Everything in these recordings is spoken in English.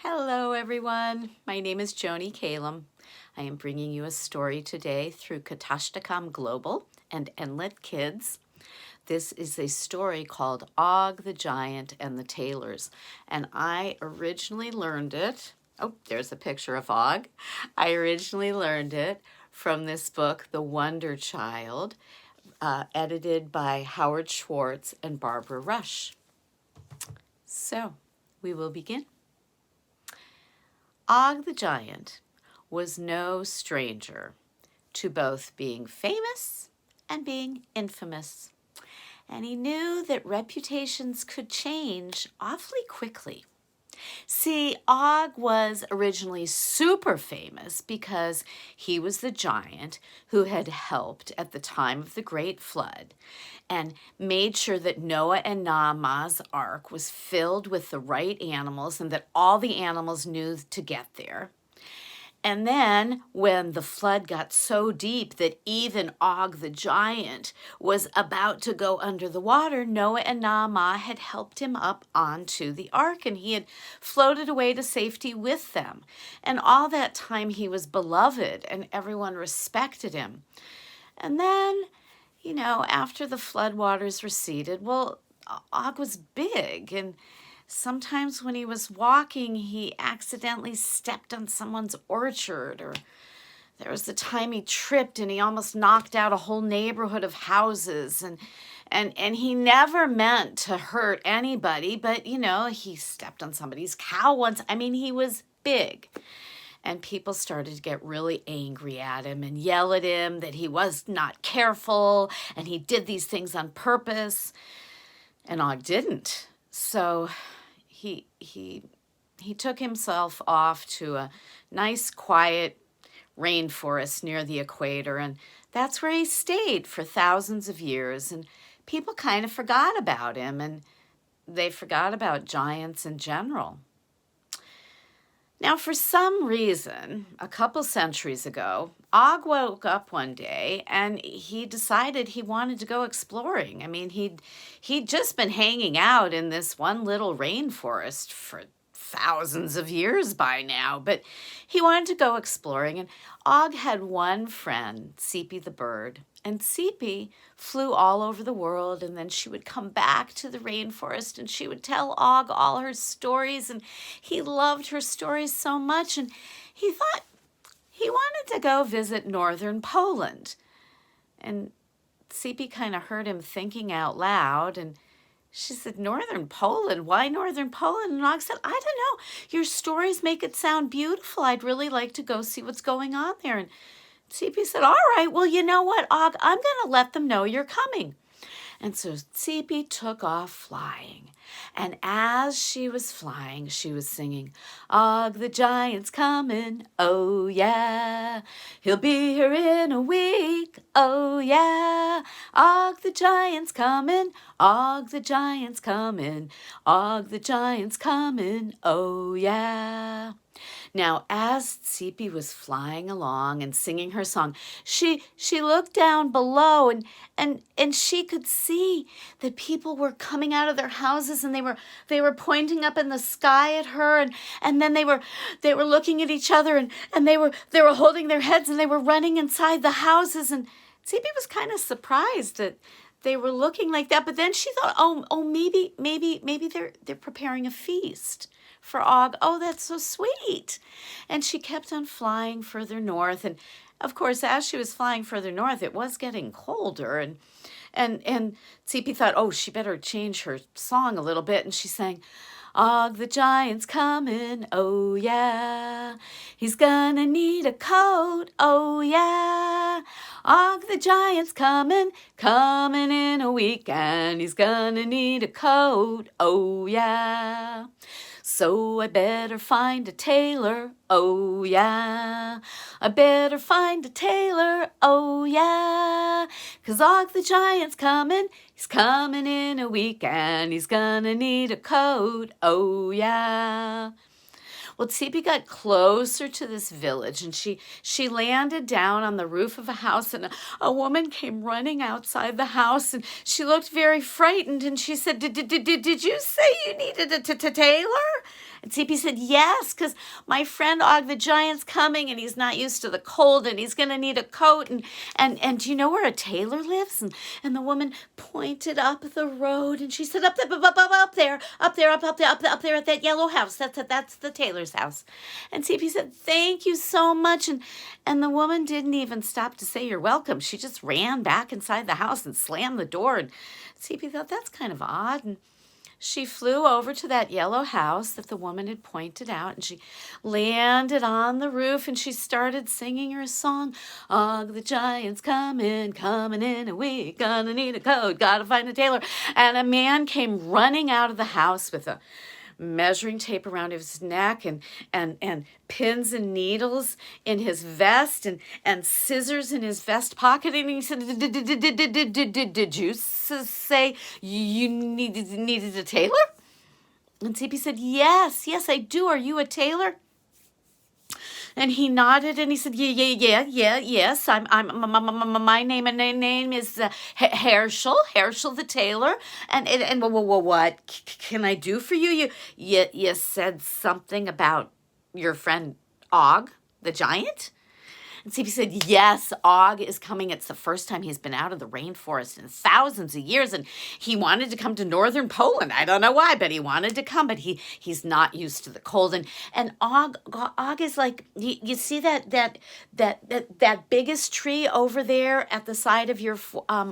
Hello everyone, my name is Joni Kalem. I am bringing you a story today through Katashtakam Global and Enlet Kids. This is a story called Og the Giant and the Tailors, and I originally learned it, there's a picture of Og. I originally learned it from this book, The Wonder Child, edited by Howard Schwartz and Barbara Rush. So, we will begin. Og the Giant was no stranger to both being famous and being infamous, and he knew that reputations could change awfully quickly. See, Og was originally super famous because he was the giant who had helped at the time of the Great Flood and made sure that Noah and Naamah's ark was filled with the right animals and that all the animals knew to get there. And then when the flood got so deep that even Og the giant was about to go under the water, Noah and Naamah had helped him up onto the ark, and he had floated away to safety with them. And all that time he was beloved and everyone respected him. And then, after the flood waters receded, Og was big, and sometimes when he was walking, he accidentally stepped on someone's orchard, or there was the time he tripped and he almost knocked out a whole neighborhood of houses, and he never meant to hurt anybody, but he stepped on somebody's cow once. He was big. And people started to get really angry at him and yell at him that he was not careful and he did these things on purpose. And Og didn't. So he took himself off to a nice, quiet rainforest near the equator, and that's where he stayed for thousands of years. And people kind of forgot about him, and they forgot about giants in general. Now, for some reason, a couple centuries ago, Og woke up one day and he decided he wanted to go exploring. He'd just been hanging out in this one little rainforest for thousands of years by now, but he wanted to go exploring. And Og had one friend, Seppi the bird, and Seppi flew all over the world, and then she would come back to the rainforest and she would tell Og all her stories, and he loved her stories so much, and he thought he wanted to go visit northern Poland. And Seppi kind of heard him thinking out loud, and she said, "Northern Poland? Why northern Poland?" And Og said, "I don't know. Your stories make it sound beautiful. I'd really like to go see what's going on there." And Seppi said, "All right, well, you know what, Og, I'm going to let them know you're coming." And so Seppi took off flying. And as she was flying, she was singing, "Og the giant's coming, oh yeah. He'll be here in a week, oh yeah. Og the giant's coming, Og the giant's coming, Og the giant's coming, oh yeah." Now, as Seppi was flying along and singing her song, she looked down below and she could see that people were coming out of their houses, and they were pointing up in the sky at her, and then they were looking at each other, and they were holding their heads, and they were running inside the houses, and Seppi was kind of surprised that they were looking like that. But then she thought, maybe they're preparing a feast for Og. Oh, that's so sweet. And she kept on flying further north. And of course, as she was flying further north, it was getting colder. And Seppi thought, oh, she better change her song a little bit. And she sang, "Og the giant's coming, oh yeah. He's gonna need a coat, oh yeah. Og the giant's coming in a week, and he's gonna need a coat, oh yeah. So I better find a tailor, oh yeah. I better find a tailor, oh yeah. 'Cause Og the giant's coming, he's coming in a week, and he's gonna need a coat, oh yeah." Well, Seppi got closer to this village, and she landed down on the roof of a house, and a woman came running outside the house, and she looked very frightened, and she said, Did you say you needed a tailor?" And CP said, yes, because my friend Og the Giant's coming and he's not used to the cold and he's going to need a coat. And do you know where a tailor lives? And the woman pointed up the road and she said, up there at that yellow house. That's the tailor's house. And CP said, thank you so much. And the woman didn't even stop to say you're welcome. She just ran back inside the house and slammed the door. And CP thought, that's kind of odd. And she flew over to that yellow house that the woman had pointed out, and she landed on the roof, and she started singing her song. Og the Giant's coming in, and we gonna need a coat, gotta find a tailor. And a man came running out of the house with a measuring tape around his neck and pins and needles in his vest and scissors in his vest pocket. And he said, did you say you needed a tailor? And CP said, yes, I do. Are you a tailor? And he nodded and he said, yes. My name is Herschel the tailor. And what can I do for you? You said something about your friend Og the Giant? And CP said, yes, Og is coming. It's the first time he's been out of the rainforest in thousands of years. And he wanted to come to northern Poland. I don't know why, but he wanted to come. But he's not used to the cold. And Og is like, you see that biggest tree over there at the side of your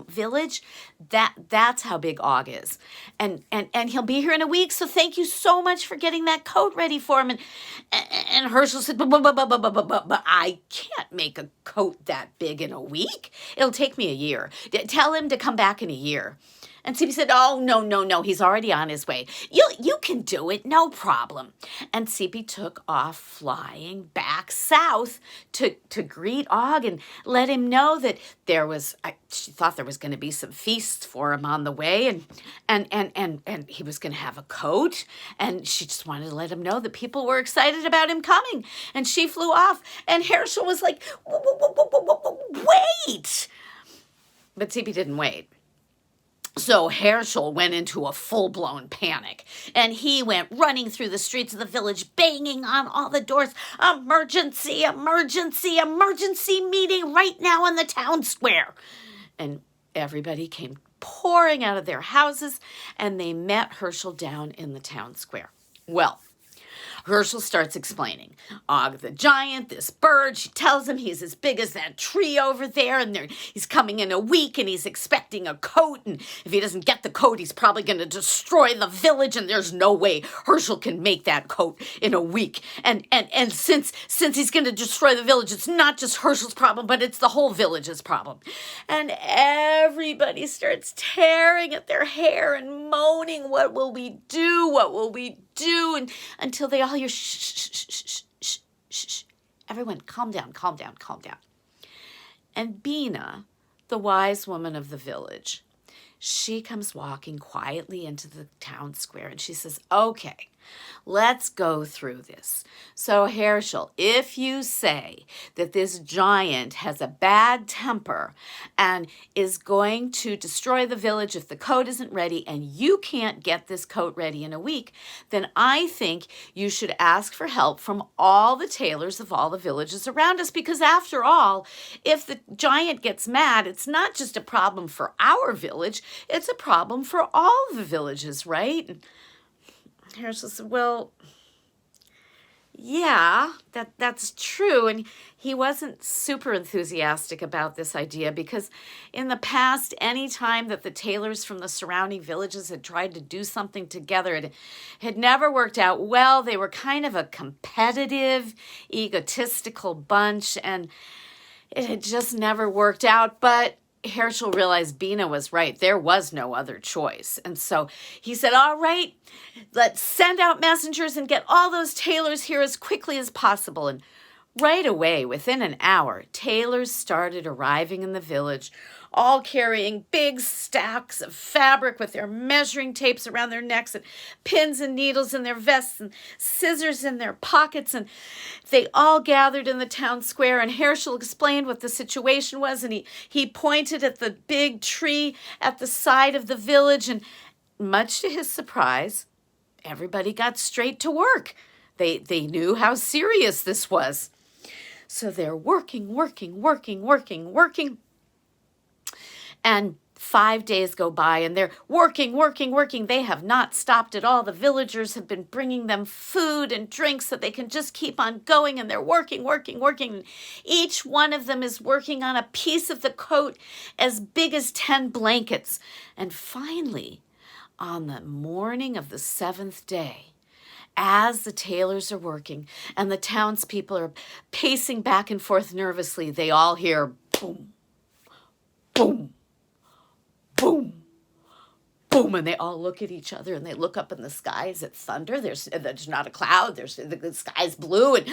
village? That's how big Og is. And he'll be here in a week. So thank you so much for getting that coat ready for him. And Herschel said, but I can't make a coat that big in a week. It'll take me a year. Tell him to come back in a year. And CP said, oh, no, he's already on his way. You can do it, no problem. And CP took off flying back south to greet Og and let him know that she thought there was going to be some feasts for him on the way and he was going to have a coat. And she just wanted to let him know that people were excited about him coming. And she flew off and Herschel was like, wait. But CP didn't wait. So Herschel went into a full-blown panic, and he went running through the streets of the village, banging on all the doors. Emergency meeting right now in the town square. And everybody came pouring out of their houses, and they met Herschel down in the town square. Well, Herschel starts explaining. Og the Giant, this bird, she tells him he's as big as that tree over there, and he's coming in a week, and he's expecting a coat, and if he doesn't get the coat, he's probably going to destroy the village, and there's no way Herschel can make that coat in a week. And since he's going to destroy the village, it's not just Herschel's problem, but it's the whole village's problem. And everybody starts tearing at their hair and moaning, what will we do? What will we do? And until they all hear, shh. Everyone, calm down. And Bina, the wise woman of the village, she comes walking quietly into the town square and she says, okay, let's go through this. So Herschel, if you say that this giant has a bad temper and is going to destroy the village if the coat isn't ready and you can't get this coat ready in a week, then I think you should ask for help from all the tailors of all the villages around us, because after all, if the giant gets mad, it's not just a problem for our village, it's a problem for all the villages, right? Herschel said, well, yeah, that's true. And he wasn't super enthusiastic about this idea because in the past, any time that the tailors from the surrounding villages had tried to do something together, it had never worked out well. They were kind of a competitive, egotistical bunch, and it had just never worked out. But Herschel realized Bina was right. There was no other choice. And so he said, all right, let's send out messengers and get all those tailors here as quickly as possible. And right away, within an hour, tailors started arriving in the village, all carrying big stacks of fabric with their measuring tapes around their necks and pins and needles in their vests and scissors in their pockets. And they all gathered in the town square, and Herschel explained what the situation was, and he pointed at the big tree at the side of the village, and much to his surprise, everybody got straight to work. They knew how serious this was. So they're working. And 5 days go by and they're working. They have not stopped at all. The villagers have been bringing them food and drinks so they can just keep on going, and they're working. Each one of them is working on a piece of the coat as big as 10 blankets. And finally, on the morning of the 7th day, as the tailors are working and the townspeople are pacing back and forth nervously, they all hear boom, boom, boom, boom, and they all look at each other and they look up in the sky. Is it thunder? There's not a cloud. The sky's blue, and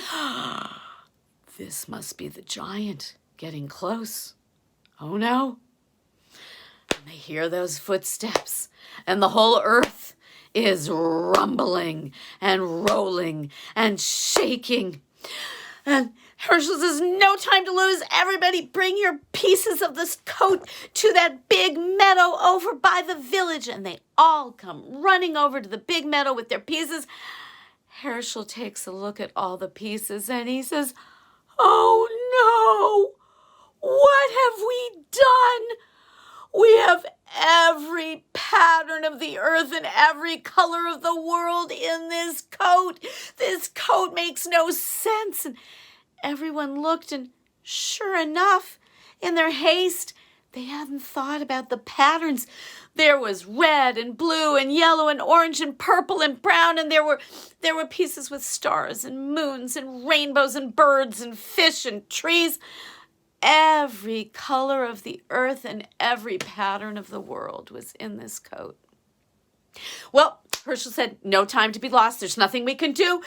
this must be the giant getting close. Oh no. And they hear those footsteps, and the whole earth is rumbling and rolling and shaking. And Herschel says, no time to lose. Everybody bring your pieces of this coat to that big meadow over by the village. And they all come running over to the big meadow with their pieces. Herschel takes a look at all the pieces and he says, oh no, what have we done? We have every pattern of the earth and every color of the world in this coat. This coat makes no sense. And everyone looked, and sure enough, in their haste, they hadn't thought about the patterns. There was red and blue and yellow and orange and purple and brown, and there were pieces with stars and moons and rainbows and birds and fish and trees. Every color of the earth and every pattern of the world was in this coat. Well, Herschel said, no time to be lost. There's nothing we can do.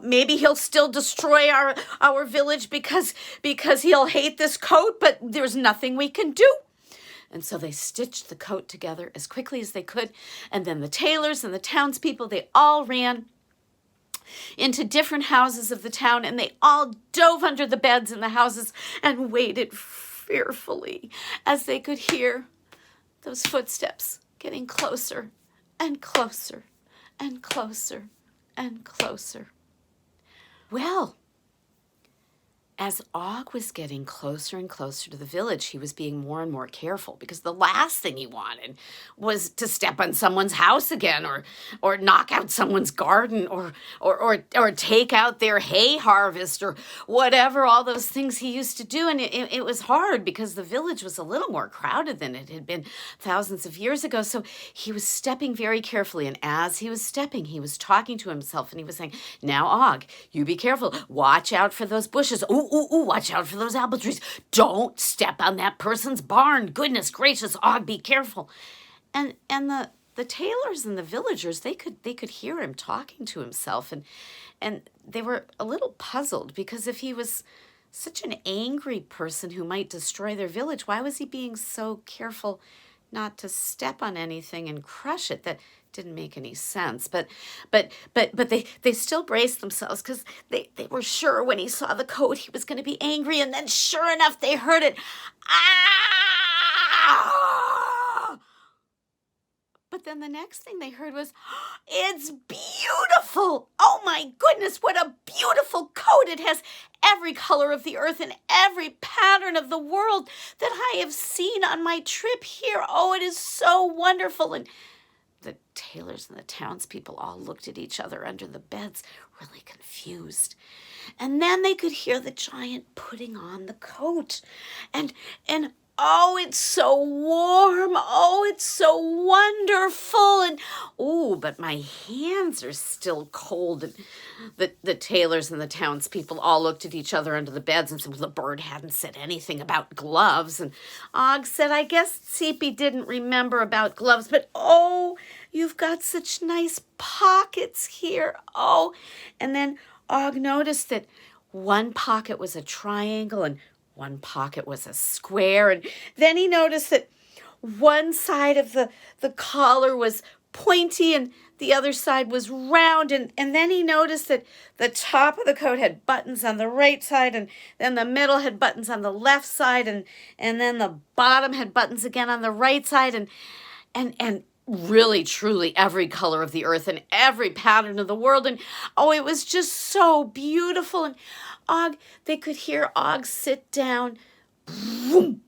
Maybe he'll still destroy our village because he'll hate this coat, but there's nothing we can do. And so they stitched the coat together as quickly as they could. And then the tailors and the townspeople, they all ran into different houses of the town, and they all dove under the beds in the houses and waited fearfully as they could hear those footsteps getting closer and closer and closer and closer. Well, as Og was getting closer and closer to the village, he was being more and more careful, because the last thing he wanted was to step on someone's house again, or knock out someone's garden, or take out their hay harvest, or whatever, all those things he used to do. And it was hard because the village was a little more crowded than it had been thousands of years ago. So he was stepping very carefully. And as he was stepping, he was talking to himself, and he was saying, now, Og, you be careful. Watch out for those bushes. Ooh, watch out for those apple trees. Don't step on that person's barn. Goodness gracious, Og, be careful. And the tailors and the villagers, they could hear him talking to himself, and they were a little puzzled, because if he was such an angry person who might destroy their village, why was he being so careful not to step on anything and crush it? That didn't make any sense. But they still braced themselves, because they were sure when he saw the coat he was going to be angry. And then sure enough, they heard it. Ah! But then the next thing they heard was, it's beautiful. Oh my goodness, what a beautiful coat. It has every color of the earth and every pattern of the world that I have seen on my trip here. Oh, it is so wonderful. And the tailors and the townspeople all looked at each other under the beds, really confused. And then they could hear the giant putting on the coat. And oh, it's so warm. Oh, it's so wonderful. And oh, but my hands are still cold. And the tailors and the townspeople all looked at each other under the beds and said, well, the bird hadn't said anything about gloves. And Og said, I guess Tsipi didn't remember about gloves, but oh, you've got such nice pockets here. Oh, and then Og noticed that one pocket was a triangle and one pocket was a square. And then he noticed that one side of the collar was pointy and the other side was round. And then he noticed that the top of the coat had buttons on the right side, and then the middle had buttons on the left side, and then the bottom had buttons again on the right side. And really, truly every color of the earth and every pattern of the world. And oh, it was just so beautiful. And they could hear Og sit down boom,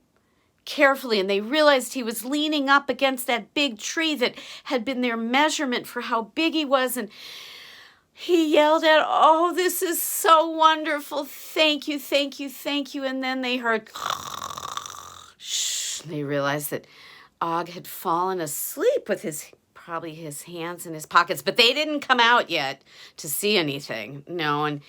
carefully, and they realized he was leaning up against that big tree that had been their measurement for how big he was. And he yelled out, "Oh, this is so wonderful. Thank you, thank you, thank you." And then they heard shh. They realized that Og had fallen asleep with probably his hands in his pockets, but they didn't come out yet to see anything. No, and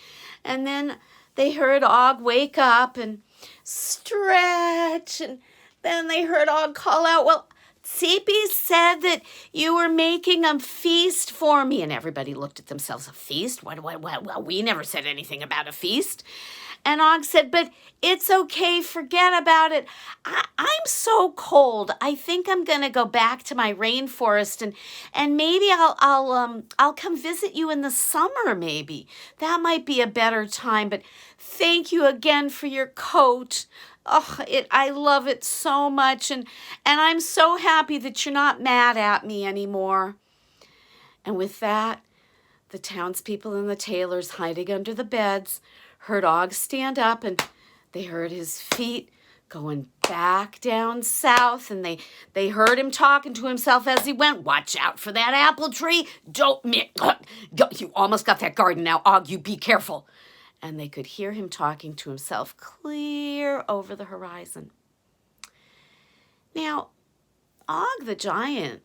then they heard Og wake up and stretch, and then they heard Og call out, "Well, Tsipi said that you were making a feast for me." And everybody looked at themselves. A feast? What? Well, we never said anything about a feast. And Og said, "But it's okay, forget about it. I'm so cold. I think I'm gonna go back to my rainforest, and maybe I'll come visit you in the summer. Maybe that might be a better time. But thank you again for your coat. Oh, I love it so much, and I'm so happy that you're not mad at me anymore." And with that, the townspeople and the tailors hiding under the beds heard Og stand up, and they heard his feet going back down south, and they heard him talking to himself as he went. "Watch out for that apple tree. You almost got that garden now, Og, you be careful." And they could hear him talking to himself clear over the horizon. Now, Og the giant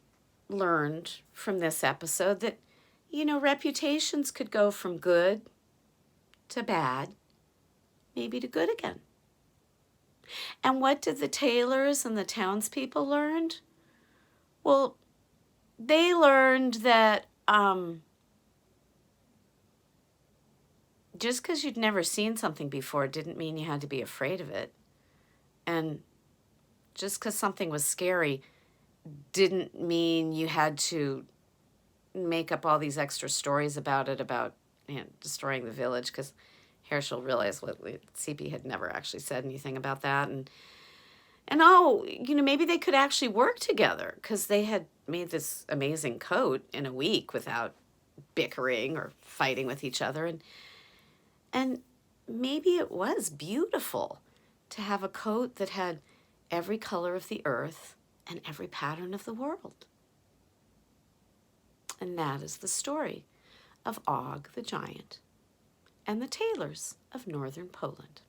learned from this episode that, reputations could go from good to bad, maybe to good again. And what did the tailors and the townspeople learn? Well, they learned that just because you'd never seen something before didn't mean you had to be afraid of it. And just because something was scary didn't mean you had to make up all these extra stories about it, about destroying the village, because Herschel realized Tsipi had never actually said anything about that. And maybe they could actually work together because they had made this amazing coat in a week without bickering or fighting with each other. And maybe it was beautiful to have a coat that had every color of the earth and every pattern of the world. And that is the story of Og the giant and the tailors of northern Poland.